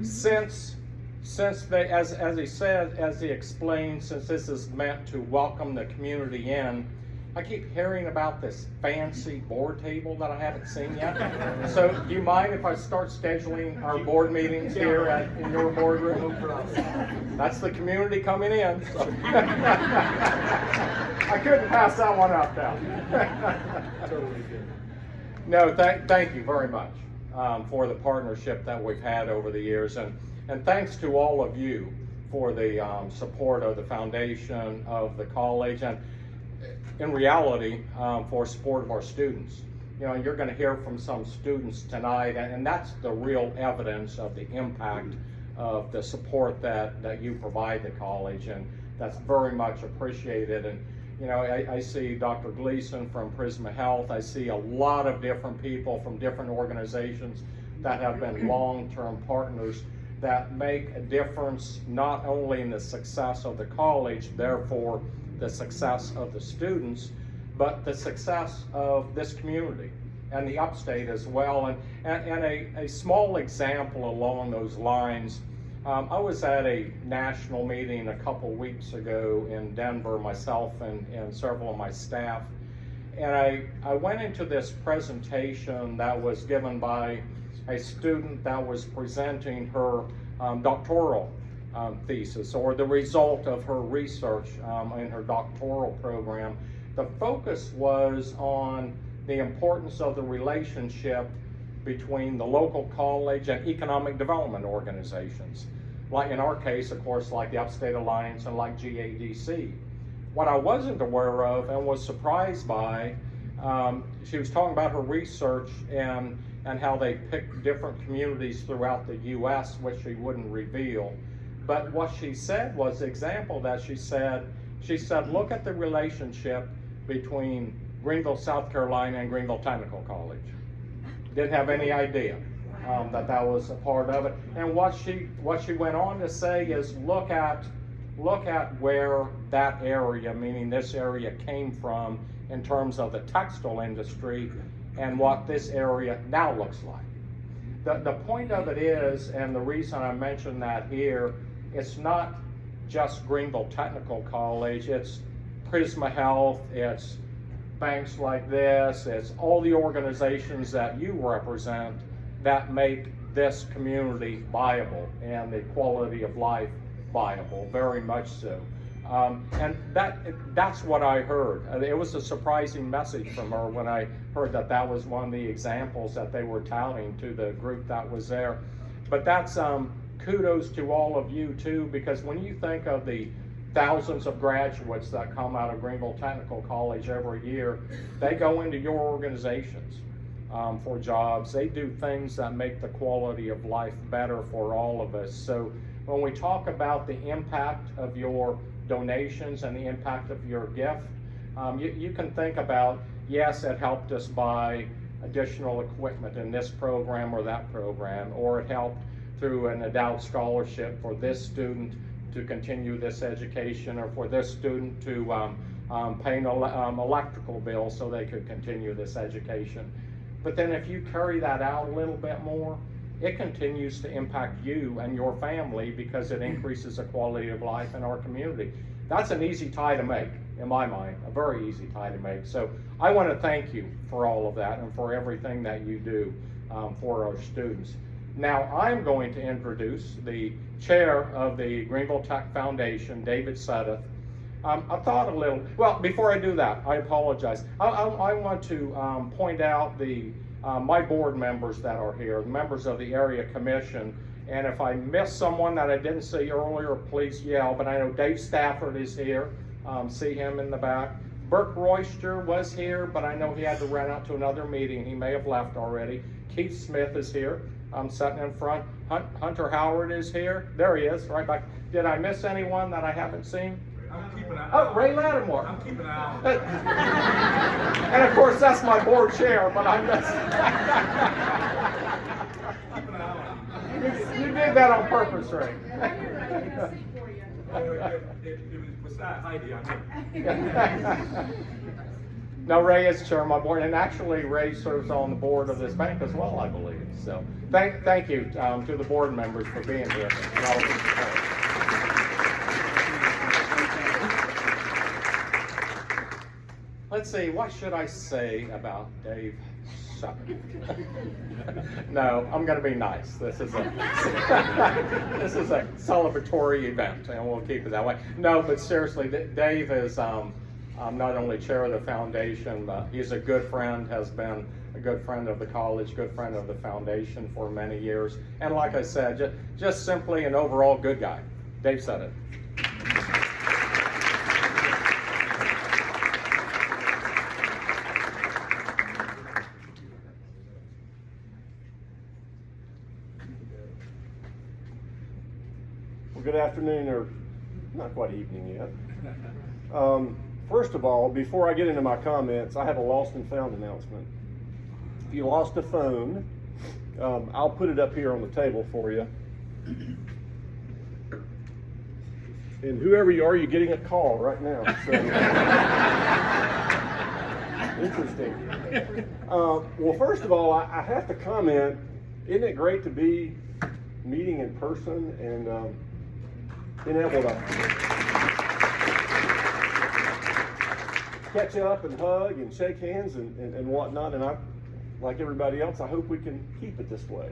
since they, as he said, as he explained, since this is meant to welcome the community in, I keep hearing about this fancy board table that I haven't seen yet. So do you mind if I start scheduling our board meetings here in your boardroom? That's the community coming in. So. I couldn't pass that one up now. No, thank you very much for the partnership that we've had over the years. And thanks to all of you for the support of the foundation, of the college, and in reality, for support of our students. You know, you're going to hear from some students tonight, and that's the real evidence of the impact of the support that you provide the college, and that's very much appreciated. And you know, I see Dr. Gleason from Prisma Health. I see a lot of different people from different organizations that have been long-term partners that make a difference not only in the success of the college, therefore the success of the students, but the success of this community and the upstate as well. And a small example along those lines, I was at a national meeting a couple weeks ago in Denver, myself and several of my staff, and I went into this presentation that was given by a student that was presenting her doctoral thesis, or the result of her research in her doctoral program. The focus was on the importance of the relationship between the local college and economic development organizations. Like in our case, of course, like the Upstate Alliance and like GADC. What I wasn't aware of and was surprised by, she was talking about her research and how they picked different communities throughout the U.S., which she wouldn't reveal. But what she said was the example that she said, look at the relationship between Greenville, South Carolina and Greenville Technical College. Didn't have any idea that was a part of it. And what she went on to say is look at where that area, meaning this area, came from in terms of the textile industry and what this area now looks like. The point of it is, and the reason I mention that here, it's not just Greenville Technical College, it's Prisma Health, it's banks like this, it's all the organizations that you represent that make this community viable and the quality of life viable, very much so. And that's what I heard. It was a surprising message from her when I heard that was one of the examples that they were touting to the group that was there. But that's kudos to all of you too, because when you think of the thousands of graduates that come out of Greenville Technical College every year, they go into your organizations for jobs. They do things that make the quality of life better for all of us. So when we talk about the impact of your donations and the impact of your gift, you can think about, yes, it helped us buy additional equipment in this program or that program, or it helped through an endowed scholarship for this student to continue this education, or for this student to pay an electrical bill so they could continue this education. But then if you carry that out a little bit more, it continues to impact you and your family because it increases the quality of life in our community. That's an easy tie to make, in my mind, a very easy tie to make. So I want to thank you for all of that and for everything that you do for our students. Now I'm going to introduce the chair of the Greenville Tech Foundation, David Sudduth. I thought a little, well, before I do that, I apologize. I want to point out my board members that are here, members of the area commission, and if I miss someone that I didn't see earlier, please yell. But I know Dave Stafford is here, see him in the back. Burke Royster was here, but I know he had to run out to another meeting. He may have left already. Keith Smith is here, sitting in front. Hunter Howard is here. There he is, right back. Did I miss anyone that I haven't seen? I'm keeping an eye. Oh, Ray Lattimore. I'm keeping an eye. And of course, that's my board chair, but I missed. Keeping an eye on You did that on purpose, Ray. It was beside Heidi, I know. No, Ray is chair of my board, and actually Ray serves on the board of this bank as well, I believe. So thank you to the board members for being here. And all of the support. Let's see, what should I say about Dave Sudduth? No, I'm going to be nice. This is a celebratory event, and we'll keep it that way. No, but seriously, Dave is not only chair of the foundation, but he's a good friend, has been a good friend of the college, good friend of the foundation for many years, and like I said, just simply an overall good guy. Dave Sudduth. Well, good afternoon, or not quite evening yet. First of all, before I get into my comments, I have a lost and found announcement. If you lost a phone, I'll put it up here on the table for you. And whoever you are, you're getting a call right now. So. Interesting. Well, first of all, I have to comment, isn't it great to be meeting in person and being able to catch up and hug and shake hands and whatnot, and I, like everybody else, I hope we can keep it this way.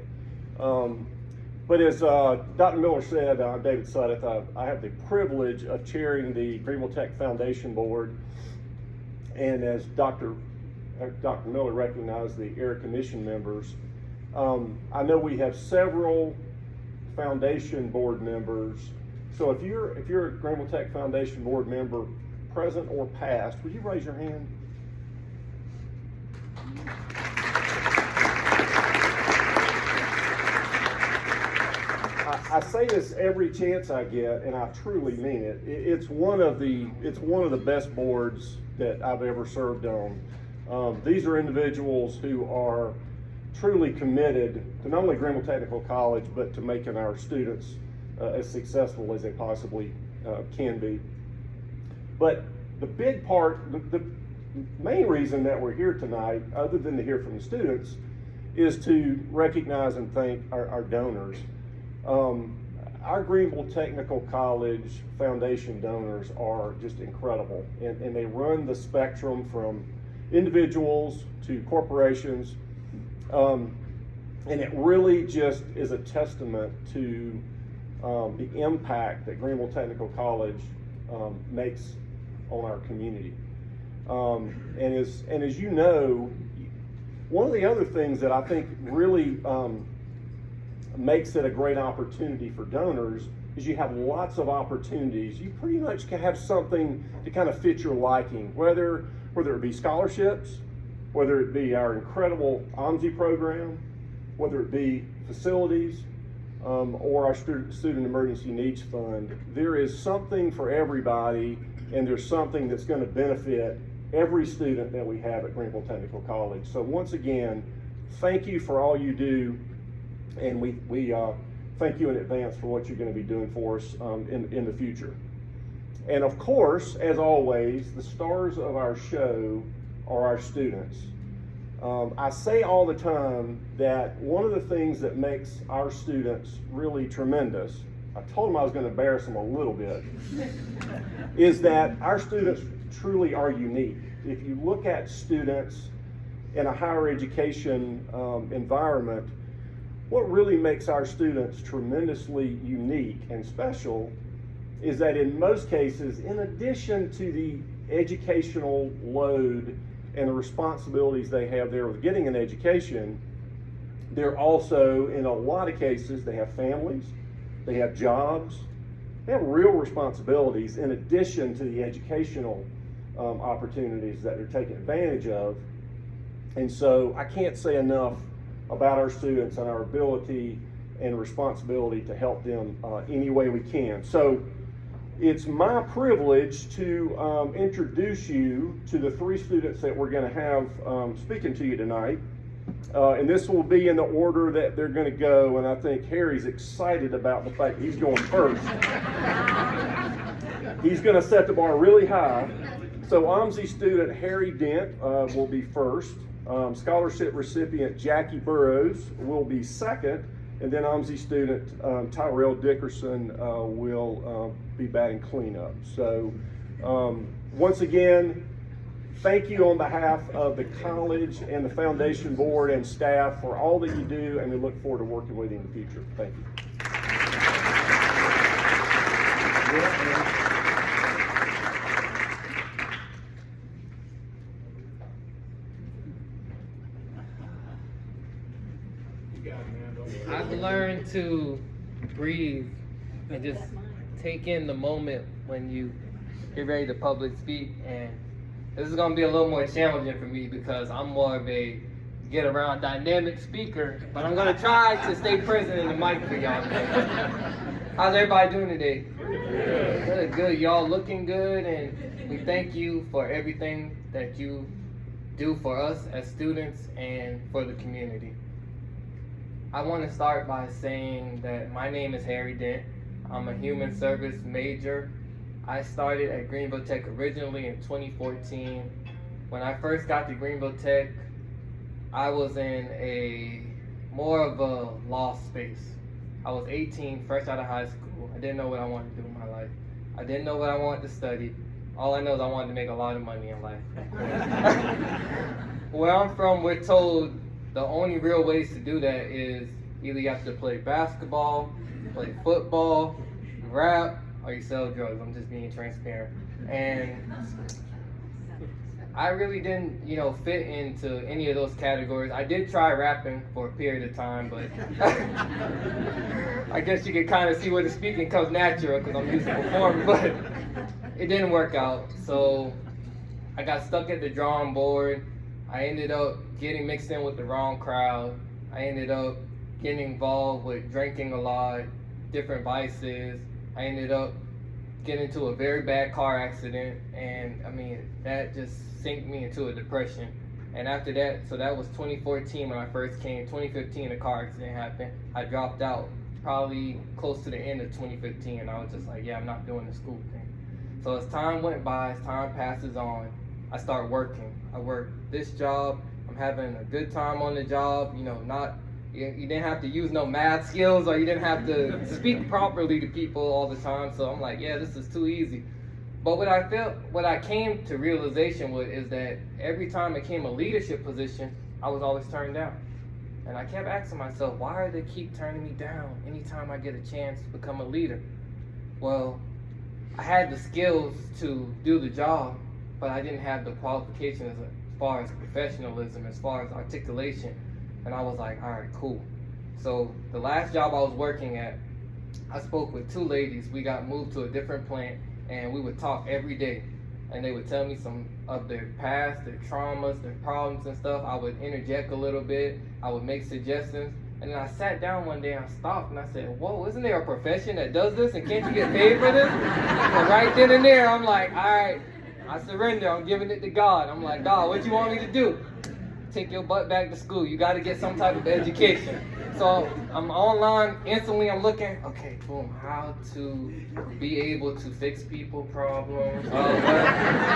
But as Dr. Miller said, I'm David Sudduth. I have the privilege of chairing the Greenville Tech Foundation Board, and as Dr. Miller recognized, the area commission members. I know we have several foundation board members. So if you're a Greenville Tech Foundation board member, present or past, would you raise your hand? I say this every chance I get, and I truly mean it. It's one of the best boards that I've ever served on. These are individuals who are truly committed to not only Greenville Technical College, but to making our students as successful as they possibly can be. But the big part, the main reason that we're here tonight, other than to hear from the students, is to recognize and thank our donors. Our Greenville Technical College Foundation donors are just incredible, and they run the spectrum from individuals to corporations, and it really just is a testament to the impact that Greenville Technical College makes on our community. And as you know, one of the other things that I think really makes it a great opportunity for donors is you have lots of opportunities. You pretty much can have something to kind of fit your liking, whether it be scholarships, whether it be our incredible OMSI program, whether it be facilities, or our Student Emergency Needs Fund. There is something for everybody, and there's something that's going to benefit every student that we have at Greenville Technical College. So once again, thank you for all you do, and we thank you in advance for what you're going to be doing for us in the future. And of course, as always, the stars of our show are our students. I say all the time that one of the things that makes our students really tremendous, I told them I was going to embarrass them a little bit, is that our students truly are unique. If you look at students in a higher education environment, what really makes our students tremendously unique and special is that in most cases, in addition to the educational load and the responsibilities they have there with getting an education, they're also, in a lot of cases, they have families, they have jobs, they have real responsibilities in addition to the educational opportunities that they're taking advantage of. And so I can't say enough about our students and our ability and responsibility to help them any way we can. So it's my privilege to introduce you to the three students that we're going to have speaking to you tonight. And this will be in the order that they're going to go, and I think Harry's excited about the fact that he's going first. He's going to set the bar really high. So OMSI student Harry Dent will be first. Scholarship recipient Jackie Burrows will be second, and then OMSI student Tyrell Dickerson will be batting cleanup. So once again, thank you on behalf of the college and the foundation board and staff for all that you do, and we look forward to working with you in the future. Thank you. I've learned to breathe and just take in the moment when you get ready to public speak, and this is going to be a little more challenging for me because I'm more of a get around dynamic speaker, but I'm going to try to stay present in the mic for y'all today. How's everybody doing today? Good, good. Y'all looking good, and we thank you for everything that you do for us as students and for the community. I want to start by saying that my name is Harry Dent. I'm a human service major. I started at Greenville Tech originally in 2014. When I first got to Greenville Tech, I was in a more of a lost space. I was 18, fresh out of high school. I didn't know what I wanted to do in my life. I didn't know what I wanted to study. All I know is I wanted to make a lot of money in life. Where I'm from, we're told the only real ways to do that is either you have to play basketball, play football, rap, or you sell drugs. I'm just being transparent. And I really didn't, fit into any of those categories. I did try rapping for a period of time, but I guess you can kind of see where the speaking comes natural because I'm used to performing, but it didn't work out. So I got stuck at the drawing board. I ended up getting mixed in with the wrong crowd. I ended up getting involved with drinking a lot, different vices. I ended up getting into a very bad car accident, and that just sank me into a depression. And after that, so that was 2014 when I first came. 2015, a car accident happened. I dropped out probably close to the end of 2015, and I was just like, yeah, I'm not doing the school thing. So as time went by, as time passes on, I start working. I work this job. I'm having a good time on the job. You didn't have to use no math skills, or you didn't have to speak properly to people all the time. So I'm like, yeah, this is too easy. But what I came to realization with is that every time it came a leadership position, I was always turned down. And I kept asking myself, why do they keep turning me down anytime I get a chance to become a leader? Well, I had the skills to do the job, but I didn't have the qualifications as far as professionalism, as far as articulation. And I was like, all right, cool. So the last job I was working at, I spoke with two ladies. We got moved to a different plant, and we would talk every day. And they would tell me some of their past, their traumas, their problems and stuff. I would interject a little bit. I would make suggestions. And then I sat down one day and I stopped and I said, whoa, isn't there a profession that does this, and can't you get paid for this? And right then and there, I'm like, all right, I surrender. I'm giving it to God. I'm like, God, what you want me to do? Take your butt back to school. You got to get some type of education. So I'm online. Instantly, I'm looking. Okay, boom. How to be able to fix people problems.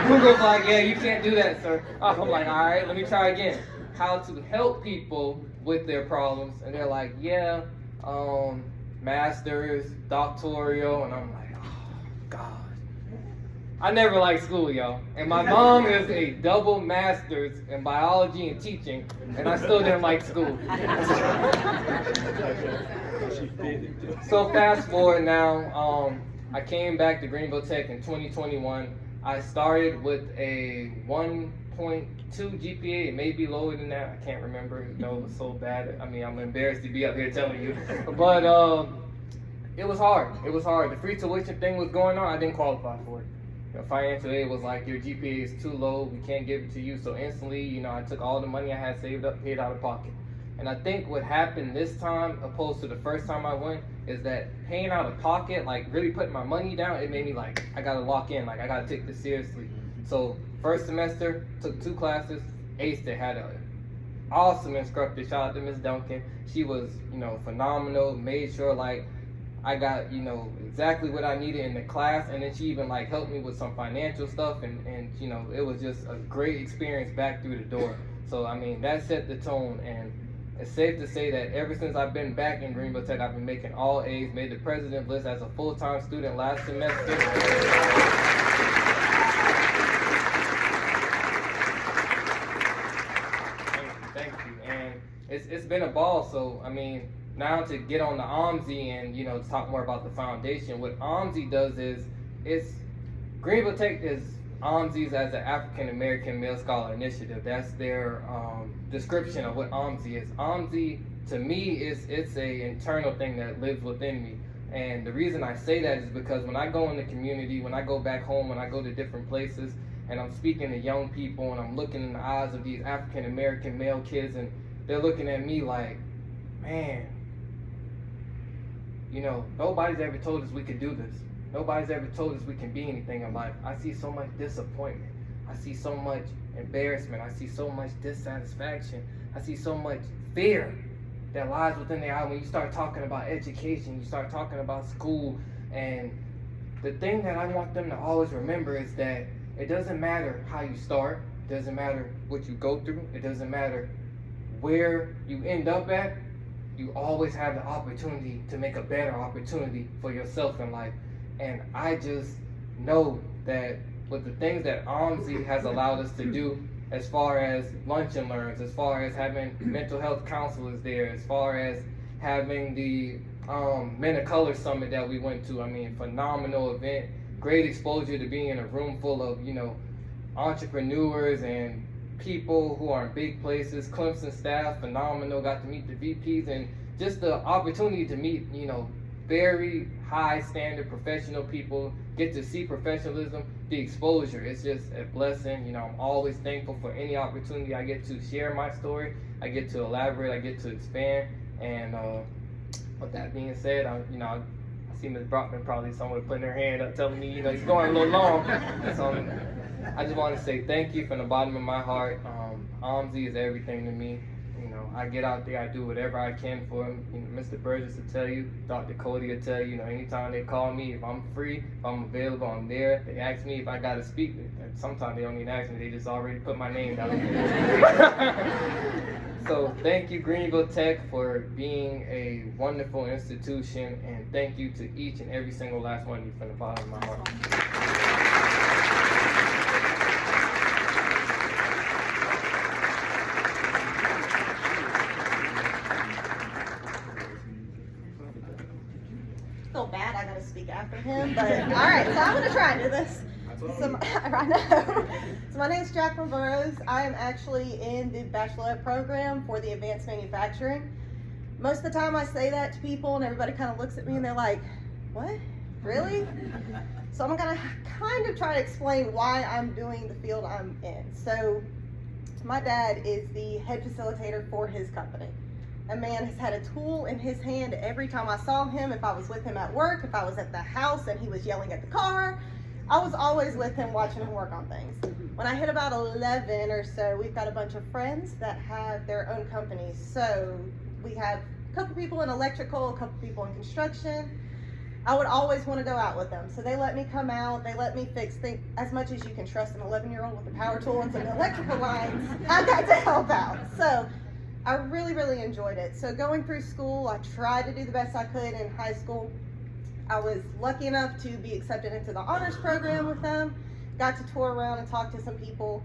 Google's like, yeah, you can't do that, sir. I'm like, all right, let me try again. How to help people with their problems, and they're like, yeah, masters, doctoral, and I'm like, oh God. I never liked school, y'all. And my mom is a double master's in biology and teaching, and I still didn't like school. So fast forward now, I came back to Greenville Tech in 2021. I started with a 1.2 GPA. It may be lower than that. I can't remember. It was so bad. I'm embarrassed to be up here telling you. But it was hard. It was hard. The free tuition thing was going on. I didn't qualify for it. Financial aid was like, your GPA is too low, we can't give it to you. So instantly, I took all the money I had saved up, paid out of pocket. And I think what happened this time, opposed to the first time I went, is that paying out of pocket, like really putting my money down, it made me like, I gotta lock in, like I gotta take this seriously. So first semester, took 2 classes, aced it, had an awesome instructor, shout out to Miss Duncan. She was, phenomenal, made sure like I got, exactly what I needed in the class, and then she even like helped me with some financial stuff, and it was just a great experience back through the door. So, I mean, that set the tone, and it's safe to say that ever since I've been back in Greenville Tech, I've been making all A's, made the president list as a full-time student last semester. Thank you. And it's been a ball. So, I mean, now to get on the OMSI and, you know, to talk more about the foundation, what OMSI does is, Greenville Tech is OMSI's as an African American Male Scholar Initiative. That's their description of what OMSI is. OMSI, to me, it's a internal thing that lives within me. And the reason I say that is because when I go in the community, when I go back home, when I go to different places, and I'm speaking to young people, and I'm looking in the eyes of these African American male kids, and they're looking at me like, man, you know, nobody's ever told us we could do this. Nobody's ever told us we can be anything in life. I see so much disappointment. I see so much embarrassment. I see so much dissatisfaction. I see so much fear that lies within their eyes when you start talking about education, you start talking about school. And the thing that I want them to always remember is that it doesn't matter how you start. It doesn't matter what you go through. It doesn't matter where you end up at. You always have the opportunity to make a better opportunity for yourself in life. And I just know that with the things that OMSI has allowed us to do, as far as lunch and learns, as far as having mental health counselors there, as far as having the Men of Color Summit that we went to, I mean, phenomenal event, great exposure to being in a room full of, you know, entrepreneurs and people who are in big places. Clemson staff, phenomenal, got to meet the VPs, and just the opportunity to meet, you know, very high standard professional people, get to see professionalism, the exposure. It's just a blessing. You know, I'm always thankful for any opportunity I get to share my story. I get to elaborate, I get to expand. And with that being said, I see Ms. Brockman probably somewhere putting her hand up telling me, you know, he's going a little long. So I just want to say thank you from the bottom of my heart. OMSI is everything to me. You know, I get out there, I do whatever I can for him. You know, Mr. Burgess will tell you, Dr. Cody will tell you, you know, anytime they call me, if I'm free, if I'm available, I'm there. They ask me if I got to speak. And sometimes they don't even ask me, they just already put my name down. So thank you, Greenville Tech, for being a wonderful institution, and thank you to each and every single last one of you from the bottom of my heart. Feel bad I gotta speak after him, but all right, so I'm gonna try and do this. So, I know. So my name is Jacqueline Burrows. I am actually in the bachelorette program for the advanced manufacturing. Most of the time I say that to people and everybody kind of looks at me and they're like, what? Really? So I'm gonna kind of try to explain why I'm doing the field I'm in. So my dad is the head facilitator for his company. A man has had a tool in his hand every time I saw him. If I was with him at work, if I was at the house and he was yelling at the car, I was always with him watching him work on things. When I hit about 11 or so, we've got a bunch of friends that have their own companies. So we have a couple people in electrical, a couple people in construction. I would always want to go out with them. So they let me come out, they let me fix things. As much as you can trust an 11-year-old with a power tool and some electrical lines, I got to help out. So I really, really enjoyed it. So going through school, I tried to do the best I could in high school. I was lucky enough to be accepted into the honors program with them. Got to tour around and talk to some people.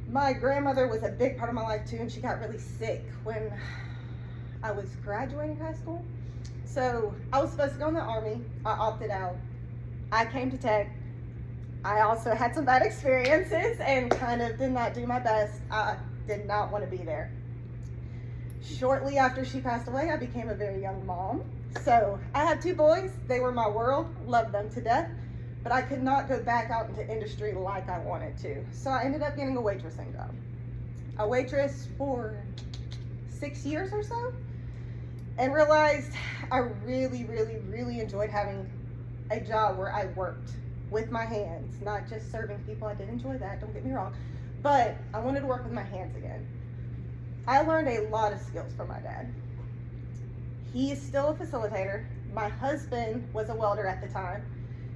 My grandmother was a big part of my life too, and she got really sick when I was graduating high school. So I was supposed to go in the Army. I opted out. I came to Tech. I also had some bad experiences and kind of did not do my best. I did not want to be there. Shortly after she passed away, I became a very young mom. So I have two boys. They were my world, loved them to death, but I could not go back out into industry like I wanted to. So I ended up getting a waitressing job. A waitress for 6 years or so, and realized I really, really, really enjoyed having a job where I worked with my hands, not just serving people. I did enjoy that, don't get me wrong, but I wanted to work with my hands again. I learned a lot of skills from my dad. He is still a facilitator. My husband was a welder at the time,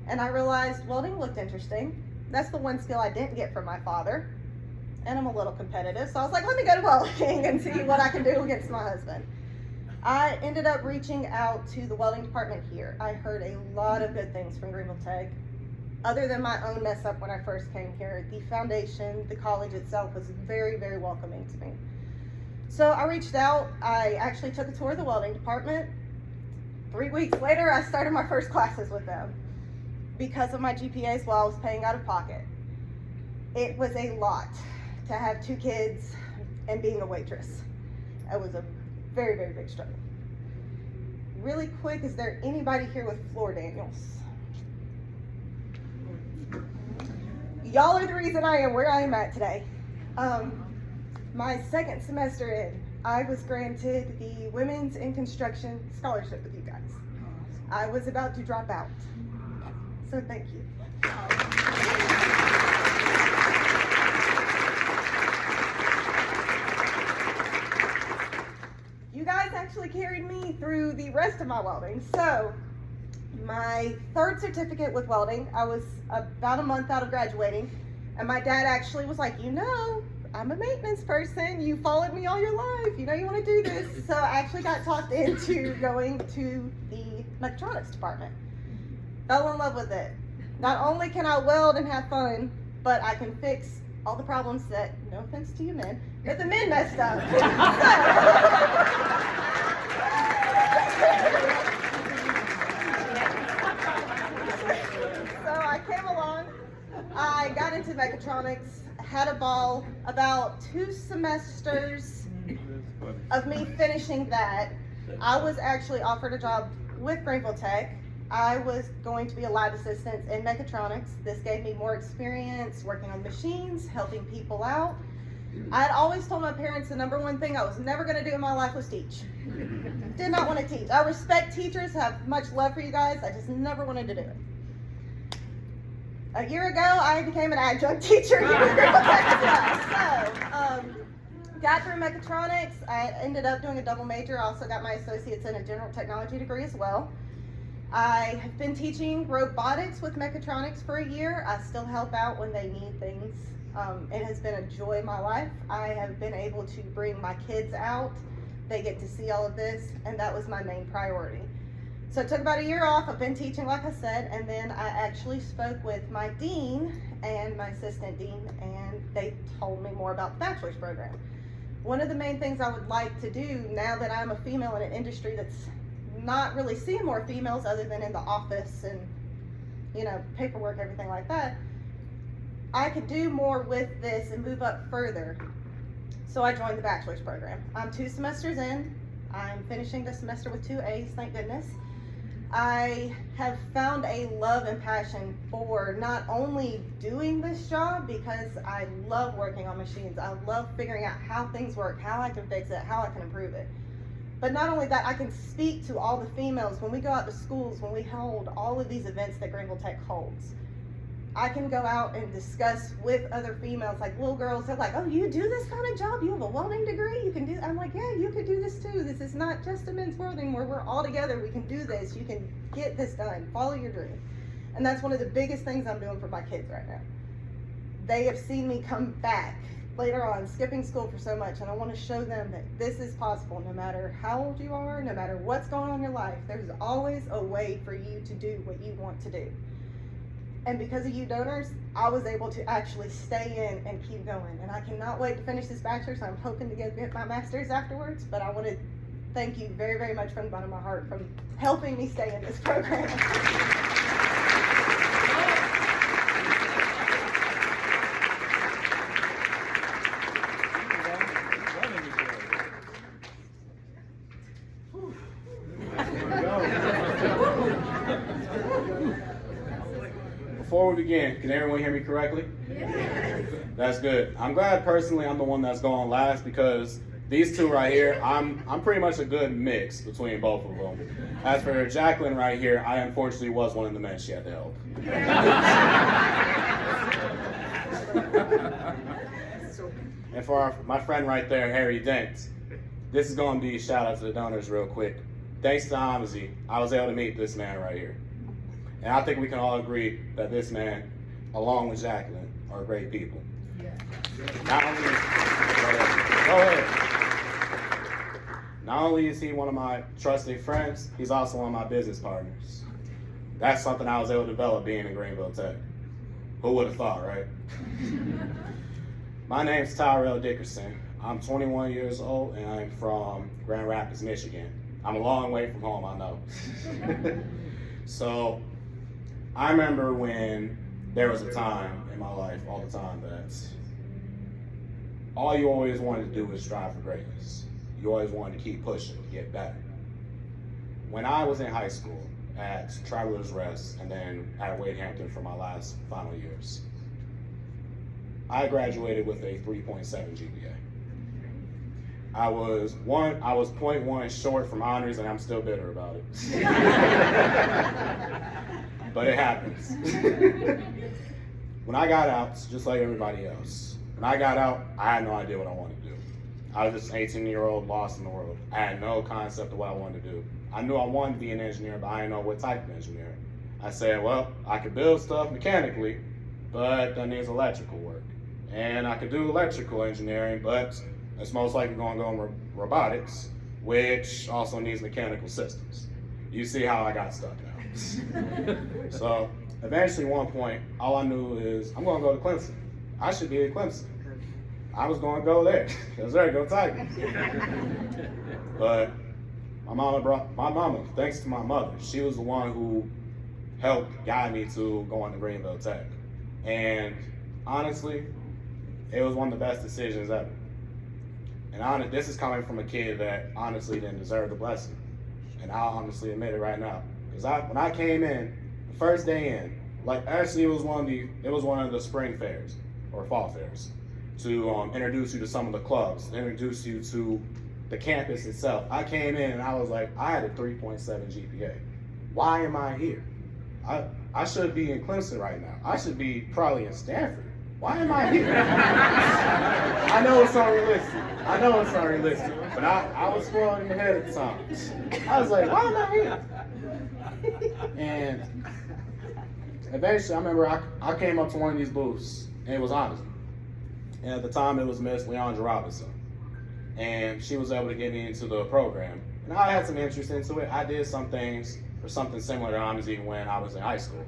and I realized welding looked interesting. That's the one skill I didn't get from my father. and I'm a little competitive, so I was like, let me go to welding and see what I can do against my husband. I ended up reaching out to the welding department here. I heard a lot of good things from Greenville Tech. Other than my own mess up when I first came here, the foundation, the college itself was very, very welcoming to me. So I reached out. I actually took a tour of the welding department. 3 weeks later, I started my first classes with them because of my GPAs while I was paying out of pocket. It was a lot to have 2 kids and being a waitress. It was a very, very big struggle. Really quick, is there anybody here with floor Daniels? Y'all are the reason I am where I am at today. My second semester in, I was granted the Women's in Construction Scholarship with you guys. I was about to drop out, so thank you. You guys actually carried me through the rest of my welding. So my 3rd certificate with welding, I was about a month out of graduating, and my dad actually was like, you know, I'm a maintenance person. You followed me all your life. You know you want to do this. So I actually got talked into going to the mechatronics department. Fell in love with it. Not only can I weld and have fun, but I can fix all the problems that, no offense to you men, that the men messed up. So I came along, I got into mechatronics, had a ball. About 2 semesters of me finishing that, I was actually offered a job with Greenville Tech. I was going to be a lab assistant in mechatronics. This gave me more experience working on machines, helping people out. I had always told my parents the #1 thing I was never going to do in my life was teach. Did not want to teach. I respect teachers, have much love for you guys. I just never wanted to do it. A year ago, I became an adjunct teacher here at Greenville Tech as well. So, got through mechatronics. I ended up doing a double major. I also got my associates in a general technology degree as well. I have been teaching robotics with mechatronics for a year. I still help out when they need things. It has been a joy in my life. I have been able to bring my kids out. They get to see all of this, and that was my main priority. So it took about a year off. I've been teaching, like I said, and then I actually spoke with my dean and my assistant dean, and they told me more about the bachelor's program. One of the main things I would like to do now that I'm a female in an industry that's not really seeing more females other than in the office and, you know, paperwork, everything like that, I could do more with this and move up further. So I joined the bachelor's program. I'm 2 semesters in. I'm finishing this semester with 2 A's, thank goodness. I have found a love and passion for not only doing this job, because I love working on machines. I love figuring out how things work, how I can fix it, how I can improve it. But not only that, I can speak to all the females when we go out to schools, when we hold all of these events that Greenville Tech holds. I can go out and discuss with other females, like little girls, they're like, oh, you do this kind of job? You have a welding degree? You can do, I'm like, yeah, you could do this too. This is not just a men's welding where we're all together. We can do this. You can get this done. Follow your dream. And that's one of the biggest things I'm doing for my kids right now. They have seen me come back later on, skipping school for so much, and I want to show them that this is possible no matter how old you are, no matter what's going on in your life. There's always a way for you to do what you want to do. And because of you donors, I was able to actually stay in and keep going. And I cannot wait to finish this bachelor's. I'm hoping to get my master's afterwards, but I want to thank you very, very much from the bottom of my heart for helping me stay in this program. Before we begin, can everyone hear me correctly? Yeah. That's good. I'm glad personally I'm the one that's going last, because these two right here, I'm pretty much a good mix between both of them. As for Jacqueline right here, I unfortunately was one of the men she had to help. And for my friend right there, Harry Dent, this is going to be a shout out to the donors real quick. Thanks to Amazee, I was able to meet this man right here. And I think we can all agree that this man, along with Jacqueline, are great people. Yeah. Not only, go ahead. Not only is he one of my trusted friends, he's also one of my business partners. That's something I was able to develop being in Greenville Tech. Who would have thought, right? My name's Tyrell Dickerson. I'm 21 years old and I'm from Grand Rapids, Michigan. I'm a long way from home, I know. So I remember when there was a time in my life, all the time, that all you always wanted to do was strive for greatness. You always wanted to keep pushing, get better. When I was in high school at Travelers Rest and then at Wade Hampton for my last final years, I graduated with a 3.7 GPA. I was 0.1 short from honors, and I'm still bitter about it. But it happens. When I got out, just like everybody else, when I got out, I had no idea what I wanted to do. I was just an 18-year-old lost in the world. I had no concept of what I wanted to do. I knew I wanted to be an engineer, but I didn't know what type of engineer. I said, well, I could build stuff mechanically, but that needs electrical work. And I could do electrical engineering, but it's most likely going to go in robotics, which also needs mechanical systems. You see how I got stuck now. So eventually, at one point, all I knew is I'm going to go to Clemson. I should be at Clemson. I was going to go there. That's right, go Tigers. But my mama, thanks to my mother, she was the one who helped guide me to going to Greenville Tech. And honestly, it was one of the best decisions ever. And this is coming from a kid that honestly didn't deserve the blessing. And I'll honestly admit it right now. Because when I came in, the first day in, like actually it was one of the spring fairs or fall fairs to introduce you to some of the clubs, introduce you to the campus itself. I came in and I was like, I had a 3.7 GPA. Why am I here? I should be in Clemson right now. I should be probably in Stanford. Why am I here? I know it's unrealistic. But I was spoiled in the head at the time. I was like, why am I here? And eventually, I remember I came up to one of these booths, and it was honest. And at the time, it was Miss Leandra Robinson. And she was able to get me into the program. And I had some interest into it. I did some things or something similar to honors even when I was in high school.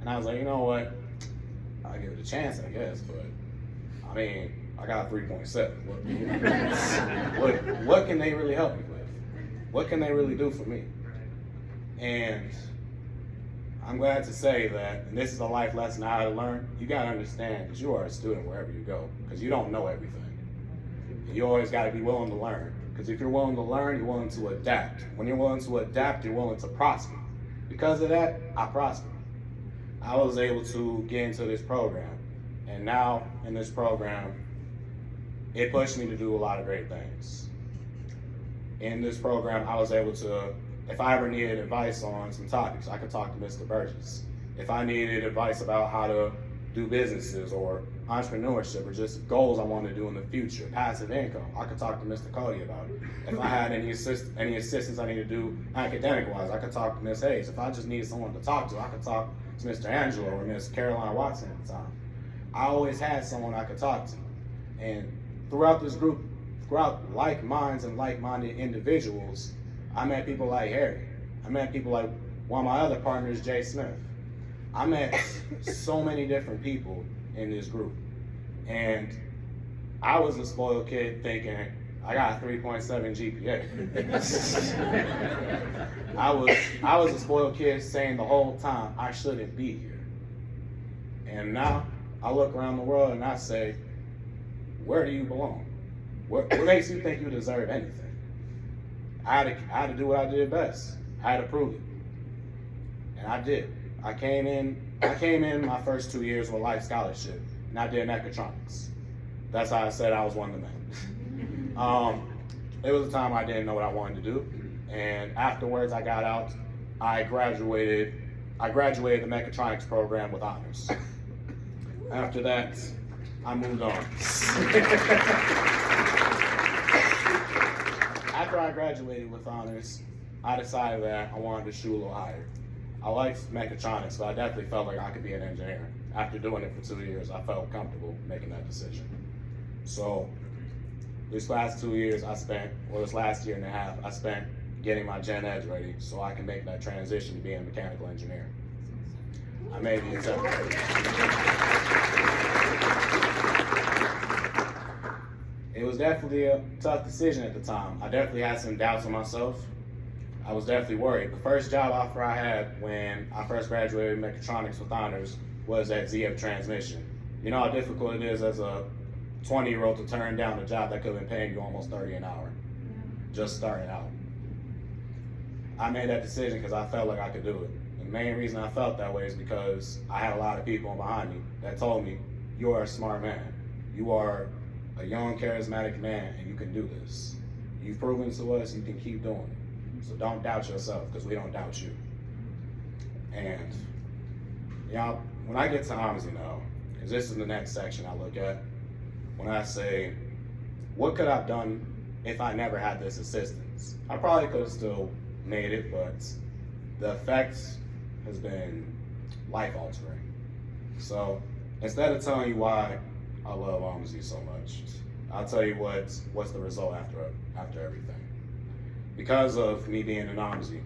And I was like, you know what? I'll give it a chance, I guess, but I mean, I got a 3.7. What can they really help me with? What can they really do for me? And I'm glad to say that, and this is a life lesson I had to learn, you got to understand that you are a student wherever you go, because you don't know everything. And you always got to be willing to learn, because if you're willing to learn, you're willing to adapt. When you're willing to adapt, you're willing to prosper. Because of that, I prospered. I was able to get into this program, and now in this program, it pushed me to do a lot of great things. In this program, I was able to, if I ever needed advice on some topics, I could talk to Mr. Burgess. If I needed advice about how to do businesses or entrepreneurship or just goals I wanted to do in the future, passive income, I could talk to Mr. Cody about it. If I had any assistance I needed to do academic-wise, I could talk to Ms. Hayes. If I just needed someone to talk to, I could talk to Mr. Angelo or Miss Caroline Watson at the time. I always had someone I could talk to. And throughout this group, throughout like minds and like-minded individuals, I met people like Harry. I met people like one of my other partners, Jay Smith. I met so many different people in this group. And I was a spoiled kid thinking, I got a 3.7 GPA. I was a spoiled kid saying the whole time, I shouldn't be here. And now I look around the world and I say, where do you belong? What makes you think you deserve anything? I had to do what I did best. I had to prove it. And I did. I came in my first 2 years with a life scholarship, and I did mechatronics. That's how I said I was one of the men. It was a time I didn't know what I wanted to do, and afterwards I got out. I graduated the mechatronics program with honors. After that, I moved on. After I graduated with honors, I decided that I wanted to shoot a little higher. I liked mechatronics, but I definitely felt like I could be an engineer. After doing it for 2 years, I felt comfortable making that decision. So this last 2 years this last year and a half, I spent getting my gen eds ready so I can make that transition to being a mechanical engineer. I made the attempt. It was definitely a tough decision at the time. I definitely had some doubts in myself. I was definitely worried. The first job offer I had when I first graduated mechatronics with honors was at ZF Transmission. You know how difficult it is as a 20-year-old to turn down a job that could have been paying you almost $30 an hour, just starting out. I made that decision because I felt like I could do it. And the main reason I felt that way is because I had a lot of people behind me that told me, you are a smart man. You are a young, charismatic man, and you can do this. You've proven to us you can keep doing it. So don't doubt yourself, because we don't doubt you. And, y'all, when I get to OMSI now, because this is the next section I look at, when I say, what could I have done if I never had this assistance? I probably could have still made it, but the effect has been life-altering. So instead of telling you why I love OMSI so much, I'll tell you what's the result after everything. Because of me being in OMSI,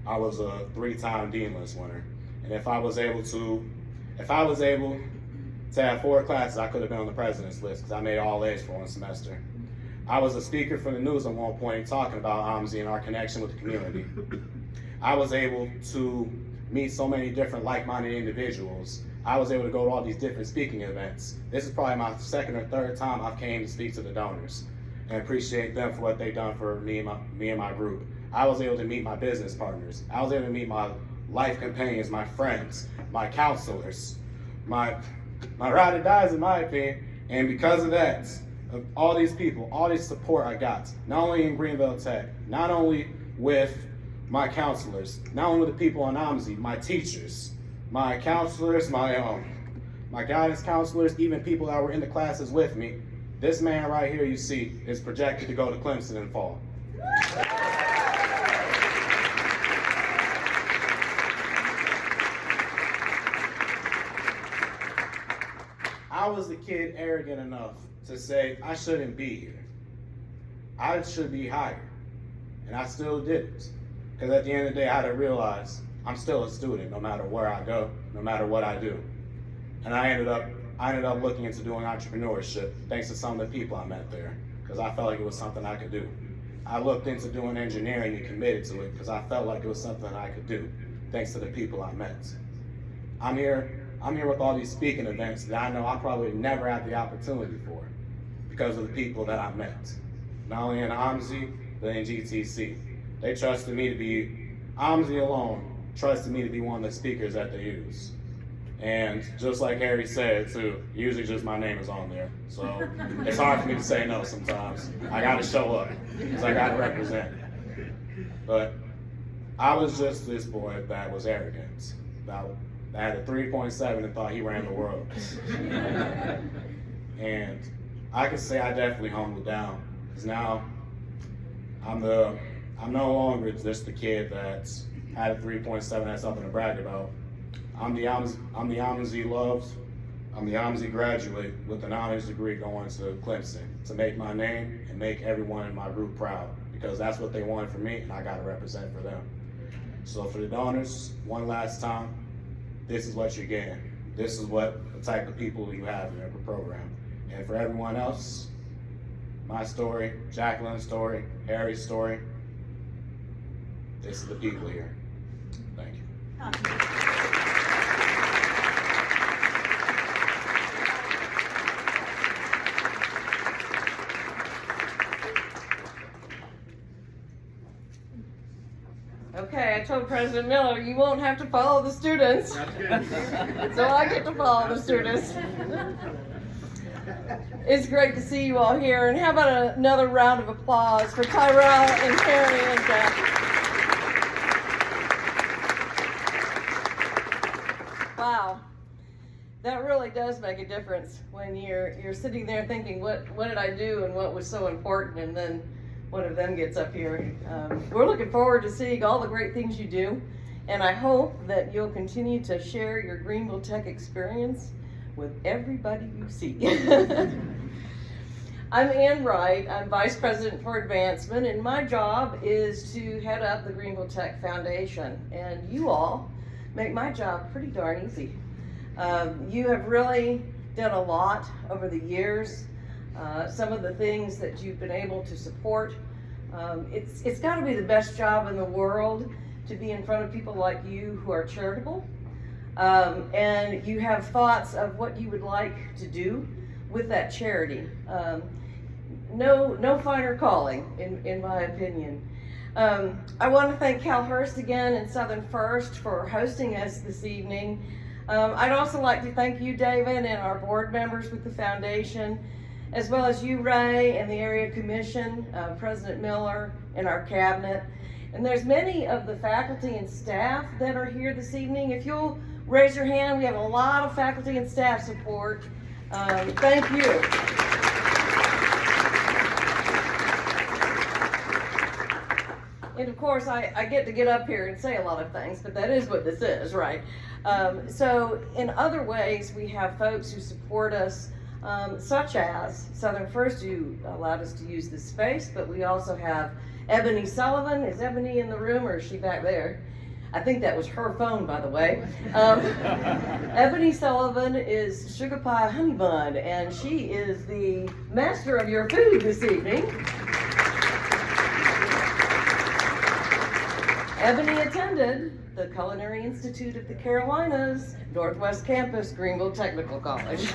I was a 3-time Dean List winner, and if I was able to have 4 classes, I could have been on the president's list because I made all A's for 1 semester. I was a speaker for the news at one point talking about OMSI and our connection with the community. I was able to meet so many different like-minded individuals. I was able to go to all these different speaking events. This is probably my 2nd or 3rd time I've came to speak to the donors and appreciate them for what they've done for me and my group. I was able to meet my business partners. I was able to meet my life companions, my friends, my counselors, my ride or dies, in my opinion. And because of that, of all these people, all this support I got, not only in Greenville Tech, not only with my counselors, not only with the people on OMSI, my teachers, my counselors, my guidance counselors, even people that were in the classes with me, this man right here you see is projected to go to Clemson in fall. I was the kid arrogant enough to say I shouldn't be here. I should be higher. And I still didn't. Because at the end of the day, I had to realize I'm still a student no matter where I go, no matter what I do. And I ended up looking into doing entrepreneurship thanks to some of the people I met there, because I felt like it was something I could do. I looked into doing engineering and committed to it because I felt like it was something I could do thanks to the people I met. I'm here with all these speaking events that I know I probably never had the opportunity for because of the people that I met. Not only in OMSI, but in GTC. They trusted me to be, OMSI alone trusted me to be one of the speakers that they use. And just like Harry said too, usually just my name is on there. So it's hard for me to say no sometimes. I gotta show up, because I gotta represent. But I was just this boy that was arrogant. That had a 3.7 and thought he ran the world. And I can say I definitely humbled down, because now I'm no longer just the kid that's had a 3.7 and had something to brag about. I'm the OMSI loved. I'm the OMSI graduate with an honors degree going to Clemson to make my name and make everyone in my group proud, because that's what they wanted from me, and I got to represent for them. So for the donors, one last time, this is what you're getting. This is what the type of people you have in your program. And for everyone else, my story, Jacqueline's story, Harry's story, this is the people here. Thank you. Okay, I told President Miller, you won't have to follow the students. That's good. So I get to follow the students. It's great to see you all here, and how about another round of applause for Tyrell and Harry and Jack. Wow, that really does make a difference when you're sitting there thinking, what did I do and what was so important, and then one of them gets up here. We're looking forward to seeing all the great things you do, and I hope that you'll continue to share your Greenville Tech experience with everybody you see. I'm Ann Wright. I'm Vice President for Advancement, and my job is to head up the Greenville Tech Foundation. And you all make my job pretty darn easy. You have really done a lot over the years. Some of the things that you've been able to support. It's got to be the best job in the world to be in front of people like you who are charitable. And you have thoughts of what you would like to do with that charity. No finer calling, in my opinion. I want to thank Cal Hurst again and Southern First for hosting us this evening. I'd also like to thank you, David, and our board members with the foundation, as well as you, Ray, and the area commission, President Miller, and our cabinet. And there's many of the faculty and staff that are here this evening. If you'll raise your hand, we have a lot of faculty and staff support. Thank you. And of course, I get up here and say a lot of things, but that is what this is, right? So in other ways, we have folks who support us, such as Southern First, who allowed us to use this space, but we also have Ebony Sullivan. Is Ebony in the room, or is she back there? I think that was her phone, by the way. Ebony Sullivan is Sugar Pie Honey Bun, and she is the master of your food this evening. Ebony attended the Culinary Institute of the Carolinas, Northwest Campus, Greenville Technical College.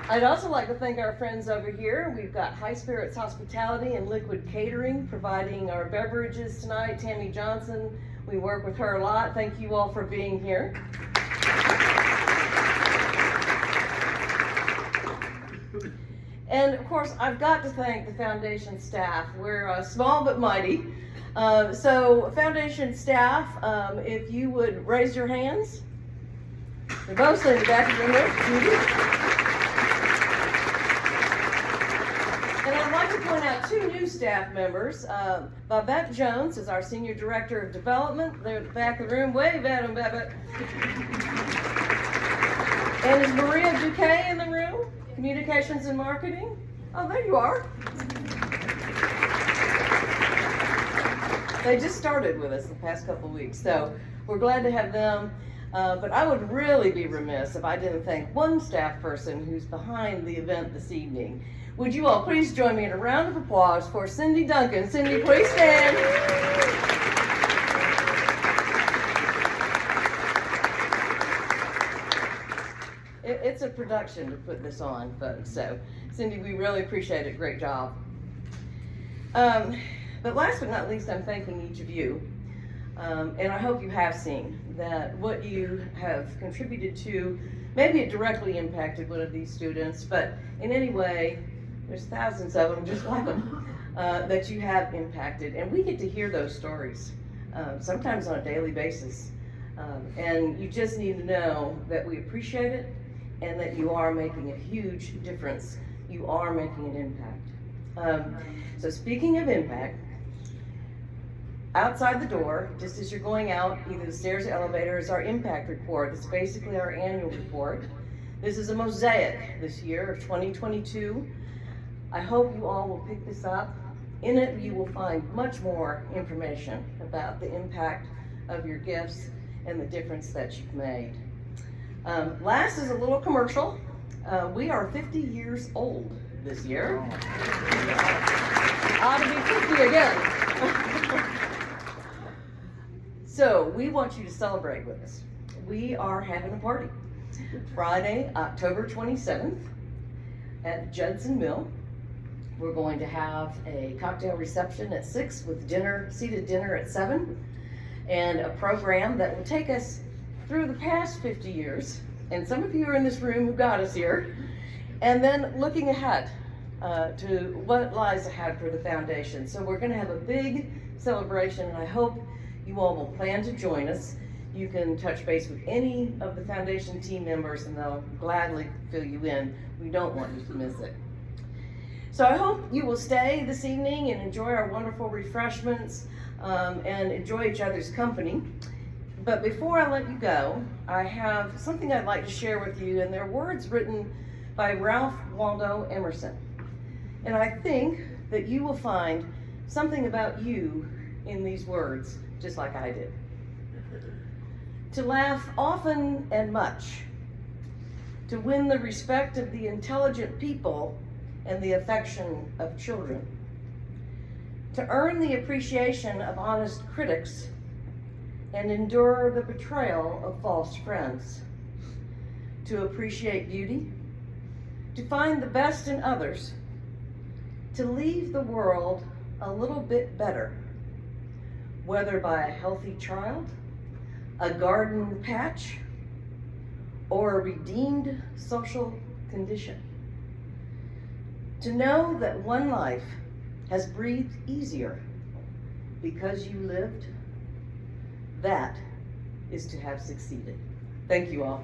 I'd also like to thank our friends over here. We've got High Spirits Hospitality and Liquid Catering providing our beverages tonight. Tammy Johnson, we work with her a lot. Thank you all for being here. And of course, I've got to thank the foundation staff. We're small but mighty. So foundation staff, if you would raise your hands. They're mostly in the back of the room. And I'd like to point out two new staff members. Babette Jones is our Senior Director of Development. They're at the back of the room. Wave at them, Babette. And is Maria Duque in the room? Communications and Marketing. Oh, there you are. They just started with us the past couple weeks, so we're glad to have them. But I would really be remiss if I didn't thank one staff person who's behind the event this evening. Would you all please join me in a round of applause for Cindy Duncan. Cindy, please stand. It's a production to put this on, folks. So, Cindy, we really appreciate it. Great job. But last but not least, I'm thanking each of you. And I hope you have seen that what you have contributed to, maybe it directly impacted one of these students, but in any way, there's thousands of them just like them that you have impacted. And we get to hear those stories, sometimes on a daily basis. And you just need to know that we appreciate it and that you are making a huge difference. You are making an impact. So speaking of impact, outside the door, just as you're going out, either the stairs or elevator, is our impact report. It's basically our annual report. This is a mosaic this year of 2022. I hope you all will pick this up. In it, you will find much more information about the impact of your gifts and the difference that you've made. Last is a little commercial. We are 50 years old this year. Ought to be 50 again. So we want you to celebrate with us. We are having a party Friday, October 27th at Judson Mill. We're going to have a cocktail reception at 6 with dinner, seated dinner at 7, and a program that will take us through the past 50 years. And some of you are in this room who got us here. And then looking ahead to what lies ahead for the foundation. So we're going to have a big celebration, and I hope you all will plan to join us. You can touch base with any of the foundation team members, and they'll gladly fill you in. We don't want you to miss it. So I hope you will stay this evening and enjoy our wonderful refreshments and enjoy each other's company. But before I let you go, I have something I'd like to share with you, and they're words written by Ralph Waldo Emerson. And I think that you will find something about you in these words, just like I did. To laugh often and much, to win the respect of the intelligent people and the affection of children, to earn the appreciation of honest critics and endure the betrayal of false friends, to appreciate beauty, to find the best in others, to leave the world a little bit better, whether by a healthy child, a garden patch, or a redeemed social condition. To know that one life has breathed easier because you lived, that is to have succeeded. Thank you all.